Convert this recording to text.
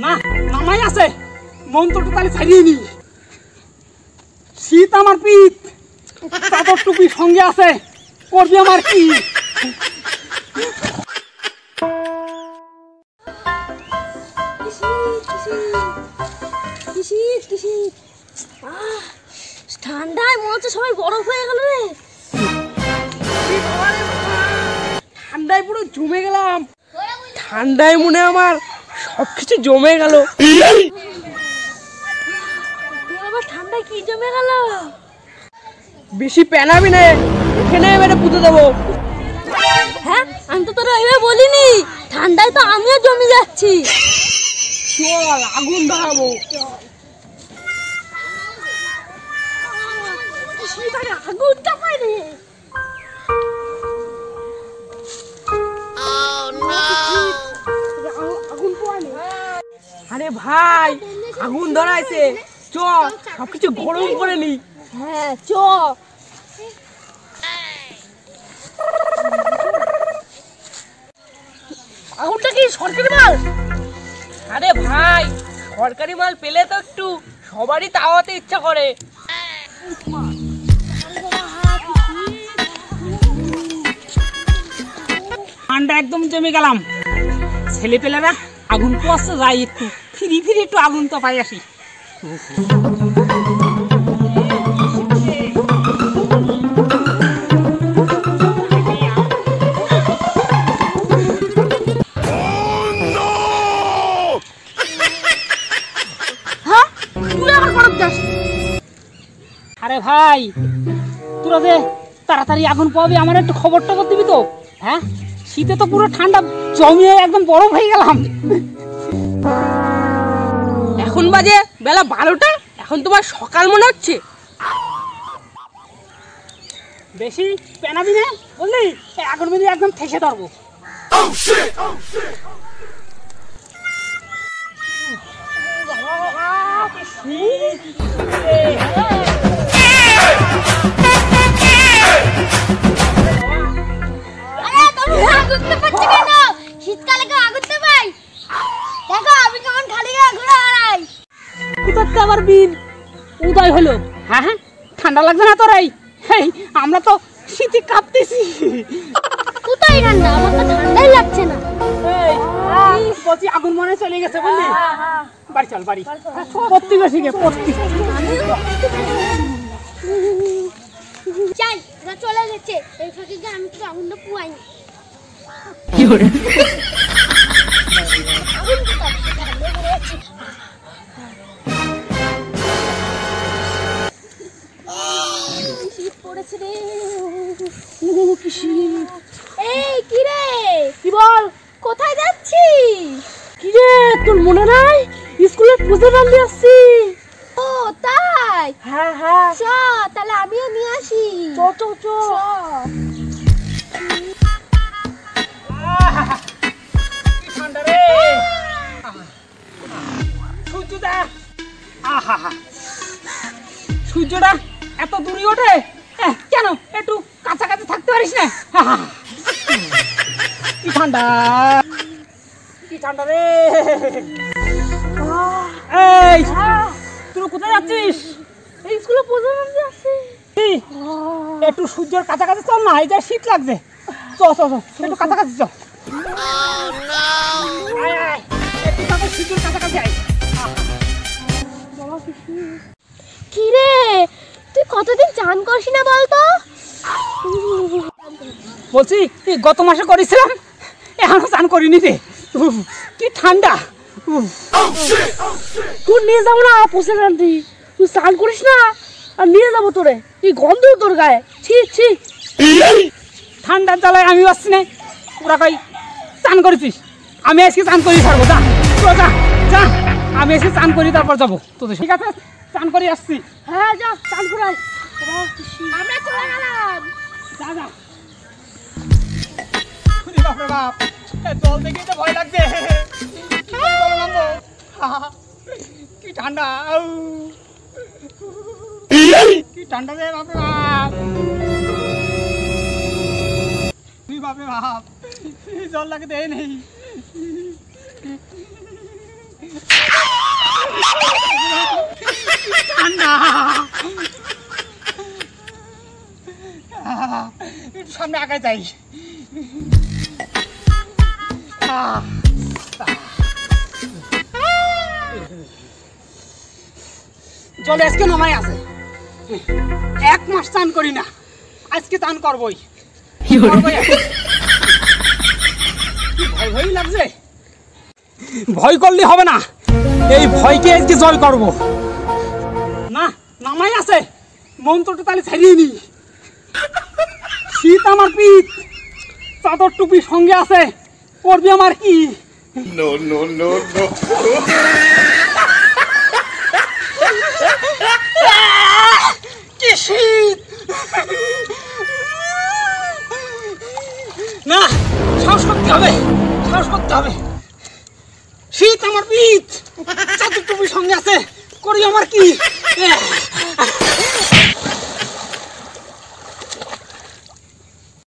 না নামাই আছে মন্ত্রটা তাহলে ছাড়িয়ে নি। শীত আমার পিঠ, চাদর টুপি সঙ্গে আছে, করবি আমার কি? ঠান্ডায় মনে হচ্ছে সবাই বরফ হয়ে গেল রে। ঠান্ডায় পুরো জমে গেলাম। ঠান্ডায় মনে আমার সবকিছু জমে গেল। আবার ঠান্ডায় কি জমে গেল? বেশি প্যানাবি না, এখানে এবারে পুঁতে দেবো। হ্যাঁ আমি তো তোরা এভাবে বলিনি, ঠান্ডায় তো আমিও জমে যাচ্ছি। চল আগুন ধরাবো। আগুনটা পাই রে। আরে ভাই আগুন ধরাইছে, চ সবকিছু গরম করে নি। হ্যাঁ চ। আগুনটা কি সরকারি মাল? আরে ভাই সরকারি মাল পেলে তো একটু সবারই তাওয়াতে ইচ্ছা করে। ঠান্ডা একদম জমে গেলাম। ছেলেপেলেরা আগুন পোয়াচ্ছে, যাই একটু ফিরি ফিরি একটু আগুন তো পাই আসি। আরে ভাই তোরা যে তাড়াতাড়ি আগুন পাবি, আমার একটু খবর টবর দিবি তো? হ্যাঁ শীতে তো পুরো ঠান্ডা জমিয়ে একদম বরফ হয়ে গেলাম। এখন বাজে বেলা 12টা, এখন তোমার সকাল মনে হচ্ছে। বেশি পেনাবি না বুঝলি, আগুন মেরে একদম ঠেসে ধরবো। শীতকালে কেউ আগুনতে পাই? দেখো আমি কেমন খালি গায়ে ঘুরে বেড়াই। কোথাতে আবার বিল উদয় হলো? হ্যাঁ হ্যাঁ ঠান্ডা লাগছে না তোর? এই আমরা তো শীতে কাঁপতেছি। কোথায় ঠান্ডা? আমার তো ঠান্ডাই লাগছে না। এই বলছি আগুন মনে চলে গেছে বুঝলি। বাড়ি চল বাড়ি, প্রত্যেক শিখে প্রত্যেক চাই ওরা চলে গেছে, এই ফাঁকে গিয়ে আমি তো আগুনটা পুয়াইনি। কি করে শীত পড়েছে রে। এই কি রে, কি বল? কোথায় যাচ্ছিস? কি রে তোর মনে নাই স্কুলে পুজো রান্দি আসছি? ও তাই? হ্যাঁ হ্যাঁ চ তাহলে আমিও নিয়ে আসি। চ চ চ। ঠান্ডা রে। সূর্যটা আহা সূর্যটা এত দূরে ওঠে কেন? একটু কাছাকাছি থাকতে পারিস না? কি ঠান্ডা, কি ঠান্ডা রে। এই তুই কোথায় যাচ্ছিস? এই স্কুলে পুজো রান্দি আসছি। একটু সূর্যের কাছাকাছি চল না, এই যে শীত লাগছে। চ চ চ একটু কাছাকাছি চল। আয় আয় একটু তাড়াতাড়ি সূর্যের কাছাকাছি আয়। কি রে তুই কতদিন চান করিস না বলতো? বলছি তুই গত মাসে করেছিলাম, এখনো চান করিনি রে। কি ঠান্ডা। তুই নিয়ে যাবো না পুজো রান্দি, তুই স্নান করিস না আর নিয়ে যাবো তোরে। এই গন্ধ তোর গায়ে, ছি ছি। ঠান্ডার জ্বালায় আমি পাচ্ছি না। ওরা কই চান করেছিস, আমি আজকে চান করি ছাড়বো। যা তো যা যা, আমি আজকে চান করি তারপর যাবো তোদের। ঠিক আছে চান করে আসছি। হ্যাঁ যা চান করাই। আমরা চলে গেলাম। যা যা। বাপরে বাপ, জল দেখেই তো ভয় লাগছে। কি ঠান্ডা, কি ঠান্ডা রে বাপরে বাপ। বাপরে বাপ জল লাগে দেয় নেই। সামনে আগায় যাই। জলে আজকে নামাই আছে, 1 মাস চান করি না, আজকে চান করবই। ভয় ভয় লাগছে, ভয় করলে হবে না, এই ভয়কে আজকে জয় করব। না নামাই আছে, মন্ত্রটা তাহলে ছাড়িয়ে নি। শীত আমার পিঠ, চাদর টুপি সঙ্গে আছে, করবি আমার কি? কি শীত! না, সাহস করতে হবে, সাহস করতে হবে। শীত আমার পিঠ, চাদর টুপি সঙ্গে আছে, করি আমার কি?